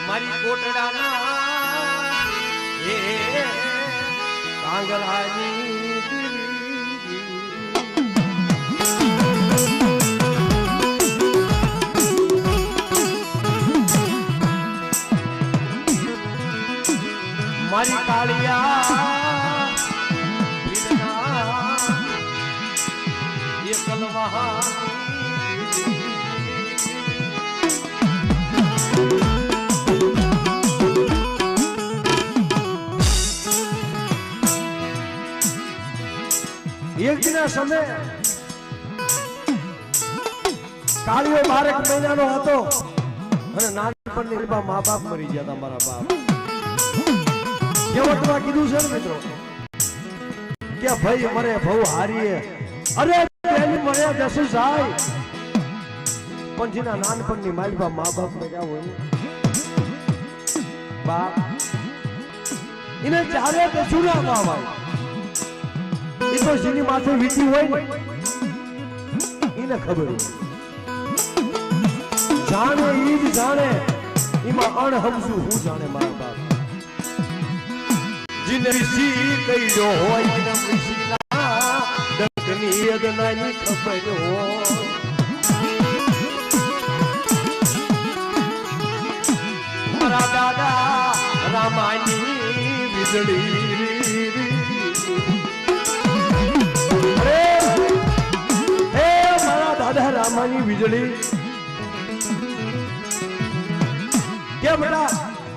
મારી કોટડાના એ કાંગરાની મારી કાળિયા એ કલવા એક દિના સમય કાળિયો 12 મહિનાનો હતો અને નાનપણની મા બાપ મરી ગયા હતા મારા બાપ કેવટમાં કીધું છે ને મિત્રો કે ભાઈ મરે ભવ હારીએ અરે પેલી મરે દસ જાય પણ જેના નાનપણની માલપા મા બાપ મર્યા હોય બાપ એને ચારે તો જૂના બાપ આવે એ તો જેની માથે વીતી હોય ને એને ખબર હોય જાણે ઈ જ જાણે એમાં અણહમજુ હું જાણે મારા બાપ જીને ઋષિ કઈડો હોય ને ઋષિના ડંકની યદનાની ખબર હોય મારા દાદા રામાની વીજળી દાદા રામાની વીજળી કે બેટા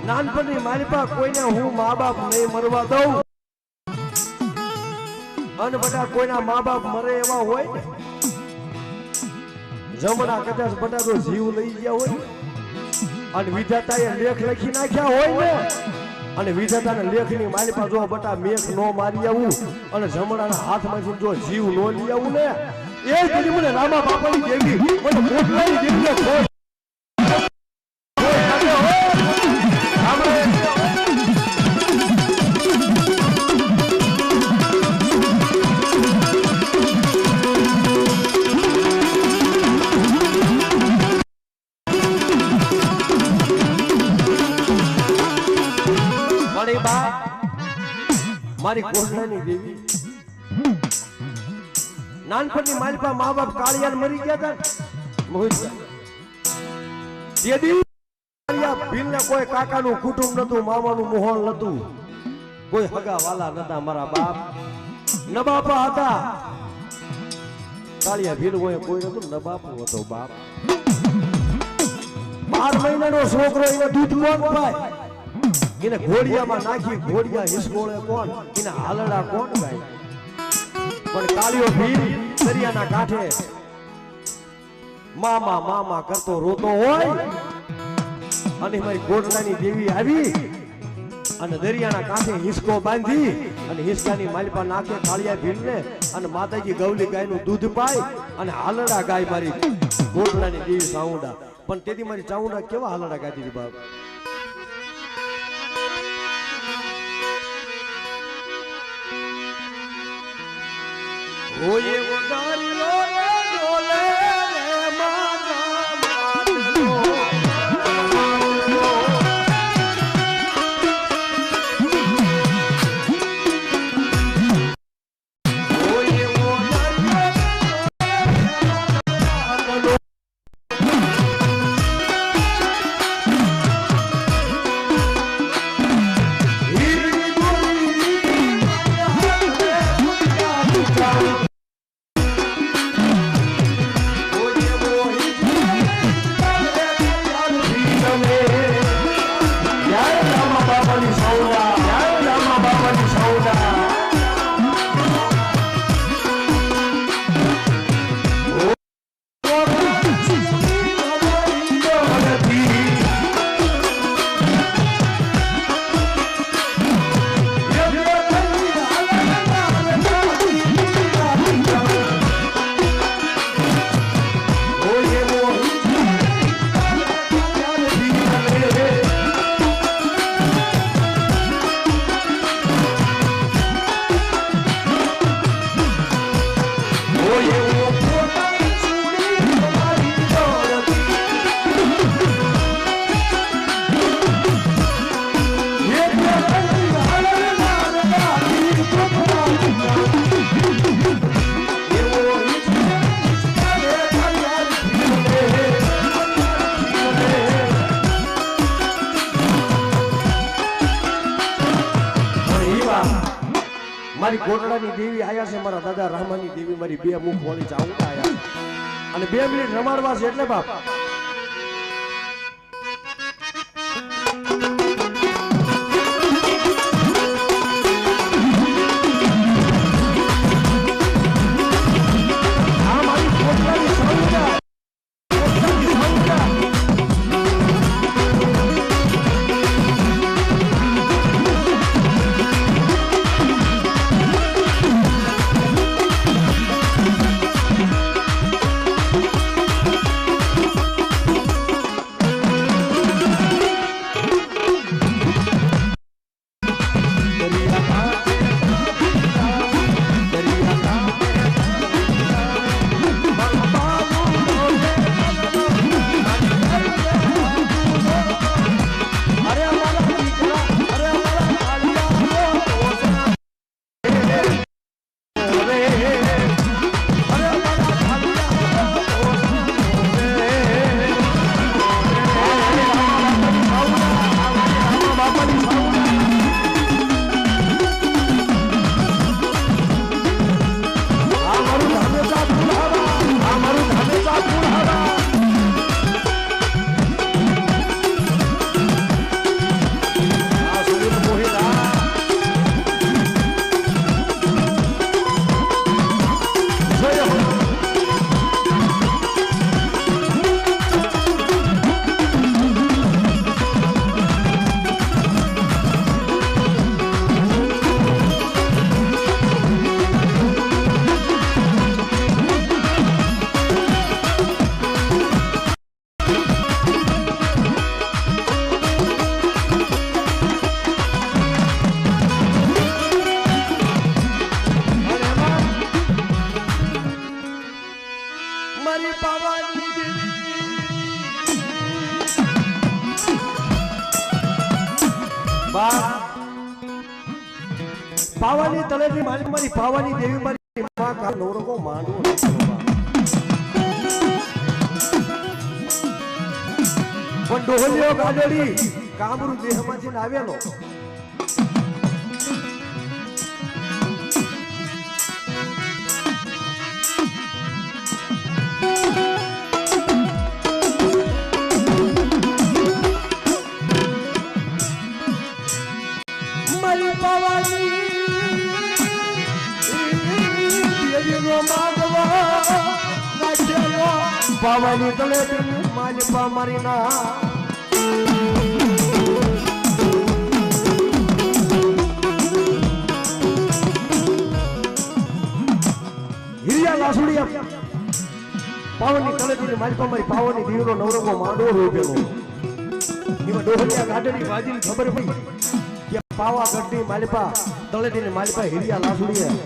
નાનપણની મારી પાસે કોઈને હું મા બાપ નહીં મરવા દઉં અને બેટા કોઈના મા બાપ મરે એવા હોય ને જમણા કદાચ બેટા તો જીવ લઈ ગયા હોય અને વિધાતાએ લેખ લખી નાખ્યા હોય ને અને વિધાતાના લેખની મારી પાસે જો બેટા મેઘ નો મારી આવું અને જમણાના હાથમાંથી જો જીવ નો લઈ આવું ને એ દીદી મને રામા બાપાની દેવી મને મોટલાની દેવીને ખોટ મારી બાપ મારી કોટલાની દેવી નાનપણની માલપા મા બાપ કાળિયાર મરી ગયા હતા તે દિવસ ભીલને કોઈ કાકાનું કુટુંબ નતું મામાનું મોહણ નતું કોઈ હગા વાલા નતા મારા બાપ નબાપા હતા કાળિયા ભીલ કોઈ નતું નબાપો હતો બાપ 12 મહિનાનો છોકરો એને દૂધ કોણ પાય એને ઘોડિયામાં નાખી ઘોડિયા હિસકોળે કોણ એને હાલડા કોણ ગાય પણ કાળિયો ભીલ દરિયાના કાંઠે મામા મામા કરતો રોતો હોય અને મારી કોટડાની દેવી આવી અને દરિયાના કાંઠે હિસકો બાંધી અને હિસકાની માલપા નાખે કાળિયા ભીલને અને માતાજી ગૌલી ગાયનું દૂધ પાય અને હાલડા ગાય મારી કોટડાની દેવી ચાઉંડા પણ તેથી મારી ચાઉંડા કેવા હાલડા ગાતી હતી બાપ ઓય વગારી લો ડોલે રે માતા માતલો ઓય વગારી મારી ગોરડાની દેવી આયા છે, મારા દાદા રામાની દેવી મારી બે મુખ વાળી ચાઉંડા આયા છે અને 2 મિનિટ રમાડવા છે એટલે બાપ પાવાની તળેટી મારી પાવાની દેવી મારી માં કા નવરકો માંડવો પણ ડોહલિયો ગાડોડી કામરૂ દેહમાંથી આવેલો મારી પાવાની પાવાની તળેટી મારી પા મારી ના હિરિયા લાસુડિયા પાવાની તળેટી મારી પા મારી પાવાની દીવનો નવરંગો માંડવો રોપેલો એમાં ડોહલિયા ગાડની બાજીની ખબર પડી કે પાવાગઢની માલિપા તળેટીની માલિપા હિરિયા લાસુડિયા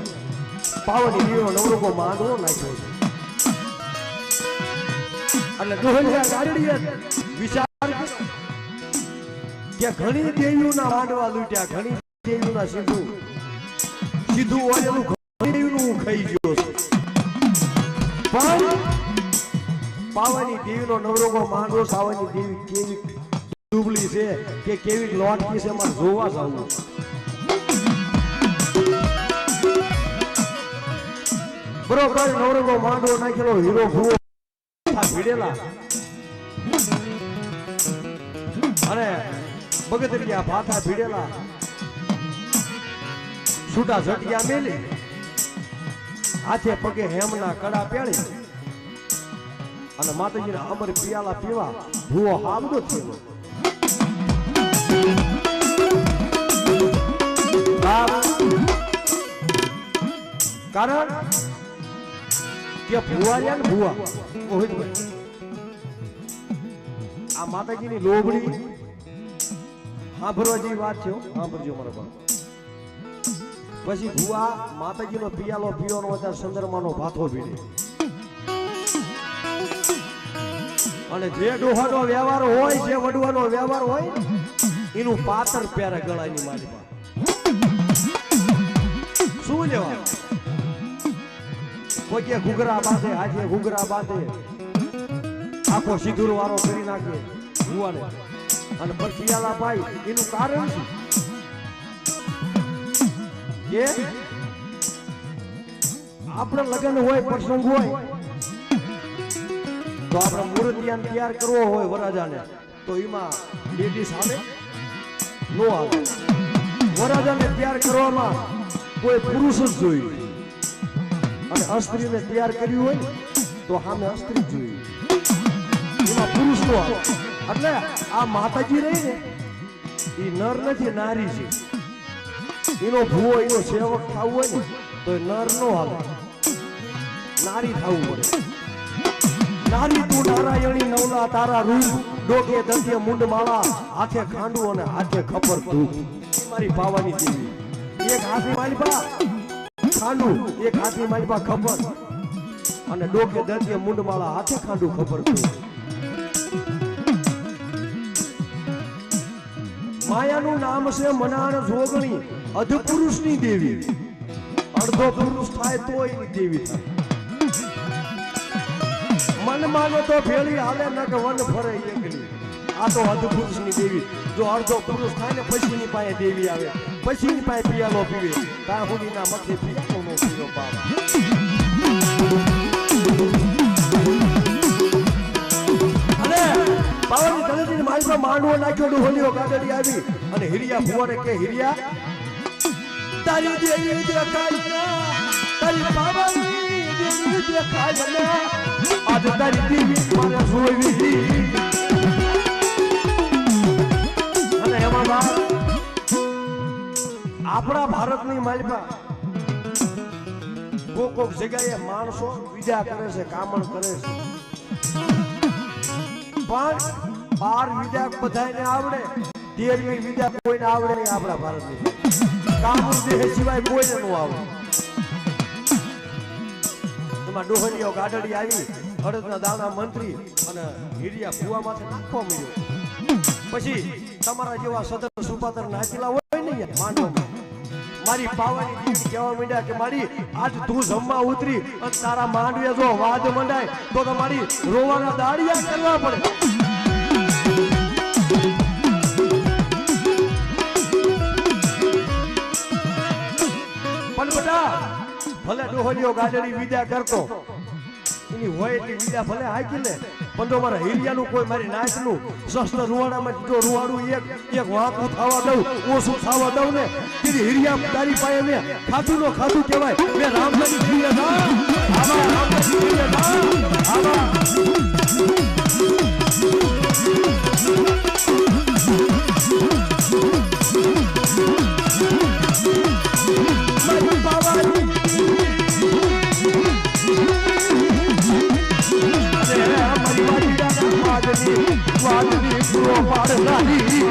પાવાની દીવનો નવરંગો માંડવો નાખ્યો છે એટલે ડોહલિયા ગાડડીએ વિચાર કે ઘણી દેવીઓના માંડવા લૂટ્યા, ઘણી દેવીઓના સીધું ઓલેલું ઘણી દેવીનું હું ખાઈ ગયો છું, પણ પાવાની દેવીનો નવરંગો માંડવો સાવાની દેવી કેવી ડૂબલી છે કે કેવી લોટકી છે મારે જોવા જાવું. બરોબર નવરંગો માંડવો નાખેલો હીરો ભૂવો ભીડેલા અને બગદરિયા ભાથા ભીડેલા છૂટા ઝટિયા મેલી હાથે પગે હેમના કડા પેળી અને માતાજીના અમર પિયાલા પીવા ભૂવો હામદો થયો. કારણ કે ભુવારિયા ને ભુવા મોહિતભાઈ આ માતાજીની લોબડી સાંભળવા જેવી વાત છે. સાંભળજો મારા બાપ. પછી ભુવા માતાજીનો પિયાલો પીવાનો વધારે ચંદ્રમાનો ભાથો ભીડે અને જે ડોહાનો વ્યવહાર હોય, જે વડવાનો વ્યવહાર હોય એનું પાતર પ્યારે ગળાની મારી પાસે શું લેવા કોઈ કે ઘૂઘરા બાંધે, આજે ઘૂઘરા બાંધે આખો સિંદૂર વાળો કરી નાખે ભુવાને અને પછી ભાઈ એનું કારણ શું કે આપણે લગ્ન હોય પ્રસંગ હોય તો આપણે મૂર્તિયાને તૈયાર કરવો હોય વરરાજાને તો એમાં લેડીઝ આવે નો આવે વરરાજાને તૈયાર કરવામાં કોઈ પુરુષ જ જોઈએ અને અસ્ત્રીને તૈયાર કર્યું હોય તો સામે અસ્ત્રી જોઈએ એમાં પુરુષ નો આવે એટલે આ માતાજી રહી ને એ નર નથી નારી છે એનો ભૂવો એનો સેવક થવું હોય ને તો એ નર નો હાલે નારી થવું પડે નારી તું નારાયણી નવલા તારા રૂપ ડોકે દંત્ય મુંડ માળા હાથે ખાંડું અને હાથે ખપર ધૂપ મારી પાવાની દેવી એક હાથે માલિપા ખાંડું એક હાથે માલિપા ખપર અને ડોકે દંત્ય મુંડ માળા હાથે ખાંડું ખપર ધૂપ માયાનું નામ છે મનાણ જોગણી અધપુરુષની દેવી અડધો પુરુષ થાય તો એની દેવી થાય મન માને તો ફેરી હાલે ન કે વન ફરે એકલી આ તો અધપુરુષની દેવી જો અડધો પુરુષ થાય ને પછીની પાસે દેવી આવે પછીની પાસે પિયાલો પીવે ત્યાં સુધીના મથે પિયાલો નો પીરો બાપ અને બાવાની તળેટીની માલમાં માંડવો નાખ્યો ડોહલીઓ ગાગડી આવી અને હિરિયા ભુવાને કે હિરિયા તારી દેવી દેખાય તારી બાવાની દેવી દેખાય આજ તારી દેવી મારે જોવી અને એમાં આપણા ભારતની માલિકા કોક જગ્યાએ માણસો વિદા કરે છે કામણ કરે છે પણ 12 વિદા બધાને આવડે 13મી વિદા કોઈને આવડે નહીં આપણા ભારતની કામણ દેહ સિવાય કોઈને ન આવડે એમાં ડોહલીઓ ગાડડી આવી અડદના દાણા મંત્રી અને હિરિયા ભુવામાંથી નાખવા મળ્યો પછી તમારા જેવા સદર સુપાતર નાચેલા હોય ને માંડવામાં મારી પાવાની દેવી કહેવા માંડ્યા કે મારી આજ તું જમવા ઉતરી અને તારા માંડવે જો વાદ મંડાય તો તમારી રોવાના દાડિયા કરવા પડે પણ બેટા ભલે ડોહલીઓ ગાડડી વિદા કરતો એની હોય એટલી વિદા ભલે હાકી લે પણ જો મારા હિરિયાનું કોઈ મારી નાચનું શસ્ત્ર રૂવાડામાં જો રૂવાડું એક વાંકું થવા દઉં ઓછું થવા દઉં ને તેની હિરિયા તારી પાસે મેં ખાધું નો ખાધું કહેવાય મેં રામલાની હિરિયા આવા રામલાની હિરિયા આવા મારી બાવાની વાદની પૂરો પાડનારી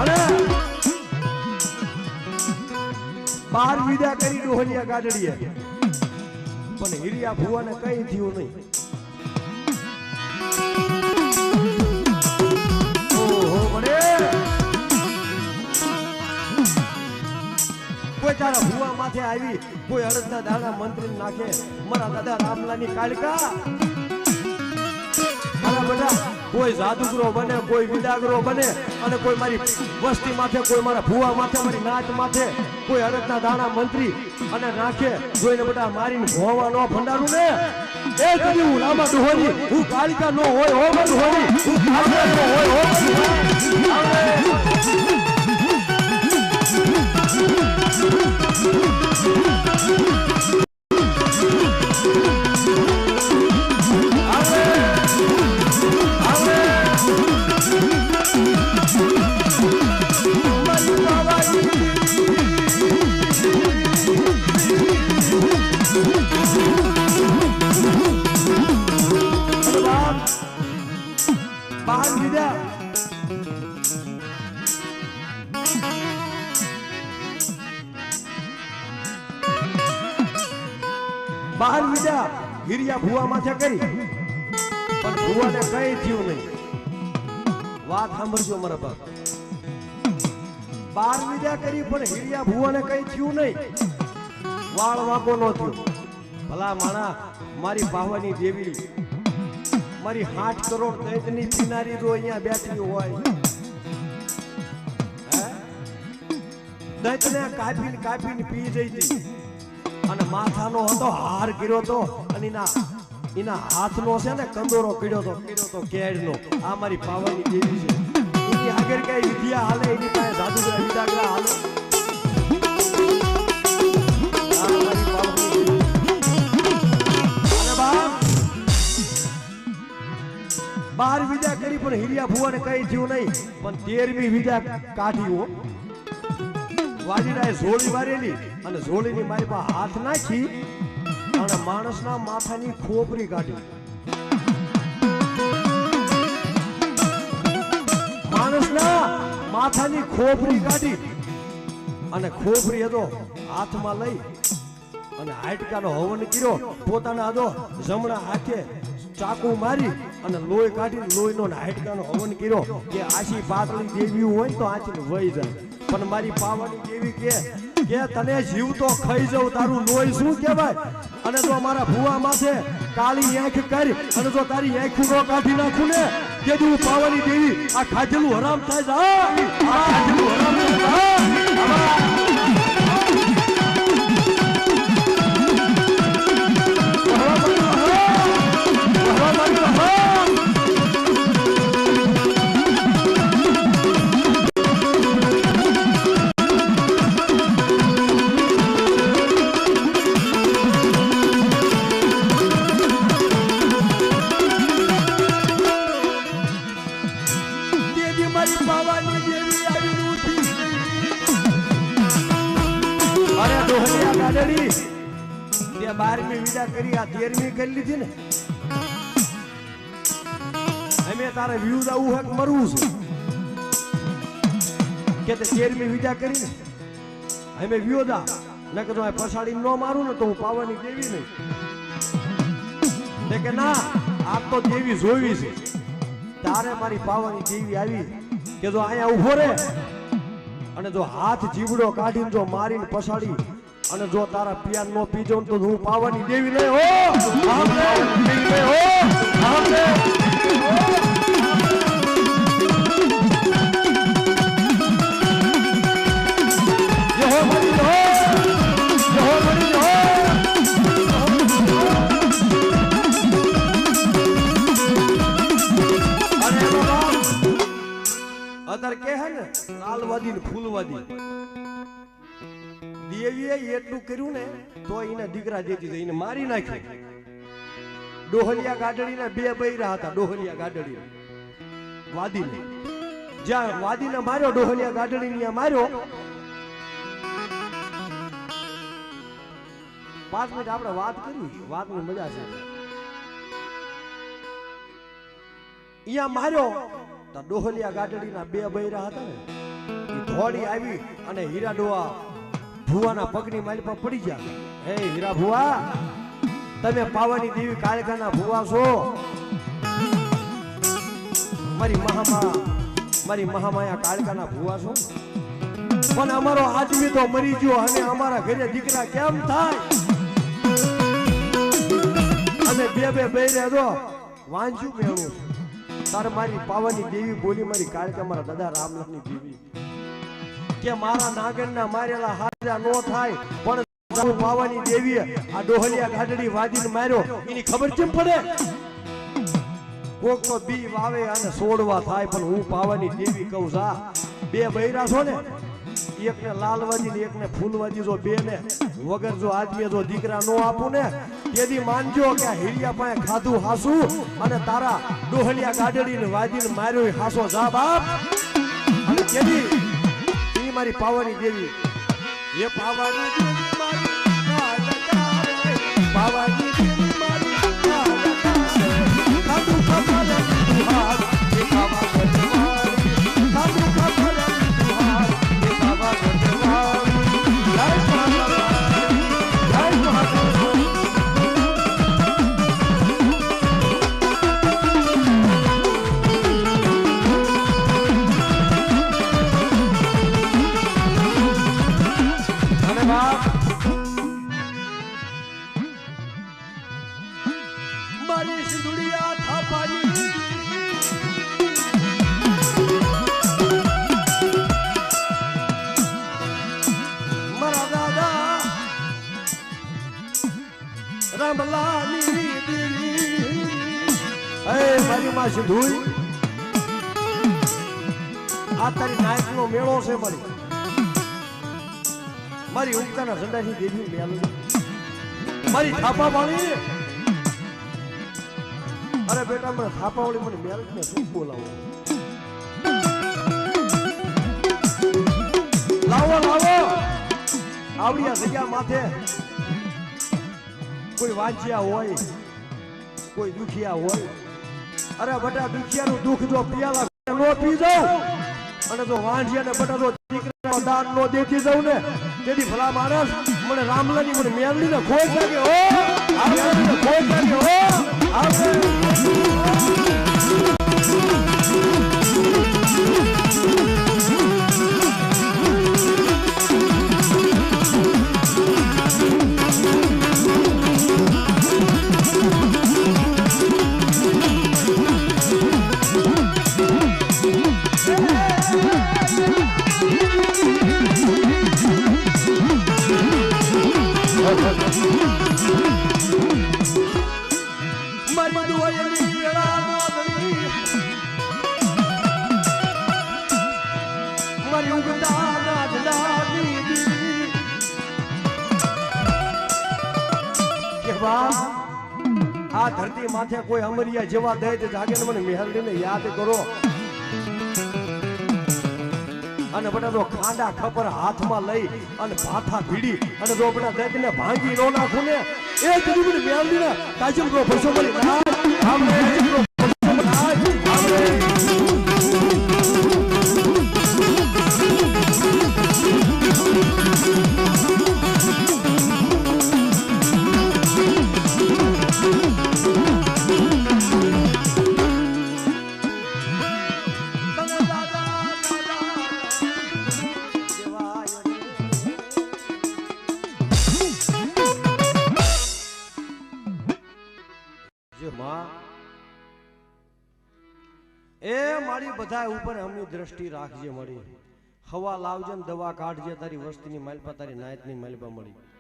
અરે 12 વિદા કરી ડોહલિયા ગાડડીએ પણ હિરિયા ભુવાને કઈ થયું નહીં ઓહો બડે કોઈ તારા ભુવા માથે આવી કોઈ અડદના દાણા મંત્રી નાખે મારા દાદા રામલાની કાળકા મારા બધા કોઈ જાદુગરો બને કોઈ વિદાગરો બને અને કોઈ મારી વસ્તી માથે કોઈ મારા ભુવા માથે મારી નાચ માથે કોઈ અડદના દાણા મંત્રી અને નાખે જોઈને બધા મારીને ભોવા નો ભંડારું ને એ કદી હું લાંબા ડોહરી હું કાળકા નો હોય હો ડોહરી હું કાળકા નો હોય હો બહાર વિદા બહાર વિદા હિરિયા ભુવા માથે કરી પણ ભુવાને કઈ થયું નહીં વાત સાંભળજો મારા બાપ 12 વિદા કરી પણ હિરિયા ભુવાને કઈ થયું નહીં વાળ વાંકો નો થયો ભલા માણા મારી પાવાની દેવી મારી 8 કરોડ દૈતની કિનારી જો અહીંયા બેઠી હોય દંતને કાપીને પી જઈ હતી અને માથાનો હતો હાર કર્યો તો અને એના હાથનો છે ને કંદોરો કર્યો તો કેળનો. આ મારી પાવાની દેવી છે. એની આગળ કઈ વિદ્યા હાલે, એની પાસે જાદુગર વિદાગરા હાલે. આ મારી પાવાની દેવી. અને બાર વિદ્યા કરી પણ હિરિયા ભુવાને કઈ થયું નહીં. પણ 13મી વિદ્યા કાઢી હો. વાજીરાએ ઝોળી વારેલી અને ઝોળીની મારી પાસે હાથ નાખી અને માણસના માથાની ખોપરી કાઢી. માણસના માથાની ખોપરી કાઢી અને ખોપરી હતો હાથમાં લઈ અને હાડકાનો હવન કર્યો. પોતાના હતો જમણા હાથે ચાકુ મારી અને લોહી કાઢીને લોહીનો હાડકાનો હવન કર્યો કે આશી પાતળી દેવી હોય તો આચીને વહી જાય. પણ મારી પાવાની દેવી કે તને જીવ તો ખાઈ જાવ, તારું લોહી શું કહેવાય? અને જો અમારા ભુવા માથે કાળી આંખ કરી અને જો તારી આંખું નો કાઢી નાખું ને કે હું પાવાની દેવી આ ખાધેલું હરામ થાય છે. આ ખાધેલું હરામ થાય અરે દોહલિયા ગાડડી તે 12મી વિદા કરી આ 13મી કરી લીધી ને. અમે તારે વ્યૂઝ આવું હક મરવું છે કે તે 13મી વિદા કરી ને અમે વ્યોદા ન કે જો પછાડી ન મારું ને તો હું પાવાની દેવી નહીં. તે કે ના આ તો દેવી જોવી છે. તારે મારી પાવાની દેવી આવી કે જો અહીંયા ઉભો રે અને જો હાથ જીવડો કાઢીને જો મારીને પછાડી અને જો તારા પિયાર નો પીજો તો હું પાવાની દેવી નહીં હો. અત્યારે કે હે ને લાલવાદી ને ફૂલવાદી દેવીએ એટલું કર્યું ને તો એને દીકરા દેતી હતી, એને મારી નાખ્યો. ડોહલિયા ગાડડીને 2 બૈરા હતા. ડોહલિયા ગાડડી વાદીને જ્યાં વાદીને માર્યો ડોહલિયા ગાડડીને માર્યો. 5 મિનિટ આપણે વાત કરી, વાતની મજા છે. અહીંયા માર્યો તો ડોહલિયા ગાડડીના 2 બૈરા હતા ને એ ધોડી આવી અને હીરા ડોહા ભુવાના પગની મારી પર પડી ગયા. હે હીરા ભુવા, તમે પાવાની દેવી કાળકાના ભુવા છો. મારી મહામાયા કાળકાના ભુવા છો. પણ અમારો આદમી તો મરી ગયો અને અમારા ઘરે દીકરા કેમ થાય? અને 2 બૈરા તો વાંચ્યું મેળવું. તારે મારી પાવાની દેવી બોલી મારી કાળકા મારા દાદા રામલખની દેવી કે મારા નાગરના મારેલા હાજા નો થાય પણ પાવાની દેવી આ ડોહલિયા ગાડડી વાદીને માર્યો એની ખબર કેમ પડે? કોક તો બી વાવે અને છોડવા થાય પણ હું પાવાની દેવી કહું જા. 2 બૈરા છો ને, એકને લાલવાદી ને એકને ફૂલવાદી, જો 2 ને વગર જો આદમી જો દીકરા નો આપું ને તેથી માનજો કે હીરિયા પાસે ખાધું હાસું અને તારા ડોહલિયા ગાડડી ને વાદીને માર્યો હાસો જા બાપ. અને તેથી ઈ મારી પાવાની દેવી એ પાવાની દેવી મારી પાવાની દેવી મારી ખાધું ખાધા હાથ એ ખાવા ખાધું ખાધા અને બાપ માં સિંધુઈ આ તારી નાયકનો મેળો છે મારી ઉમકાના ઝંડાની દેવી મેલડી મારી થાપા વાળી અરે બેટા મને થાપા વાળી મને મેલડીને શું બોલાવો લાવો આવડી આ જગ્યા માથે કોઈ વાંચ્યા હોય કોઈ દુખિયા હોય અરે બટા દુખિયાનું દુઃખ જો પિયાલા નો પી જાવ અને જો વાંઢિયાને બટા જો દીકરા દાન નો દેતી જાવ ને તેથી ભલા માણસ મને રામલાની મને મેલડીને ખોઈ લાગે હો આવડીને ખોઈ લાગે હો આવે આ ધરતી માથે કોઈ અમરિયા જેવા દે તે જાગે મને મેલડીને યાદ કરો અને બટા જો ખાંડા ખબર હાથમાં લઈ અને ભાથા ભીડી અને જો બટા દર્દને ભાંગી નો નાખું ને એ કદી મને મેલડીને તાજમ કો ભસો મળી ના આપણે તાજમ કો ભસો મળી એ મારી બધા ઉપર અમની દ્રષ્ટિ રાખજે મળી હવા લાવજે ને દવા કાઢજે તારી વસ્તીની માલપા તારી નાયતની માલપા મળી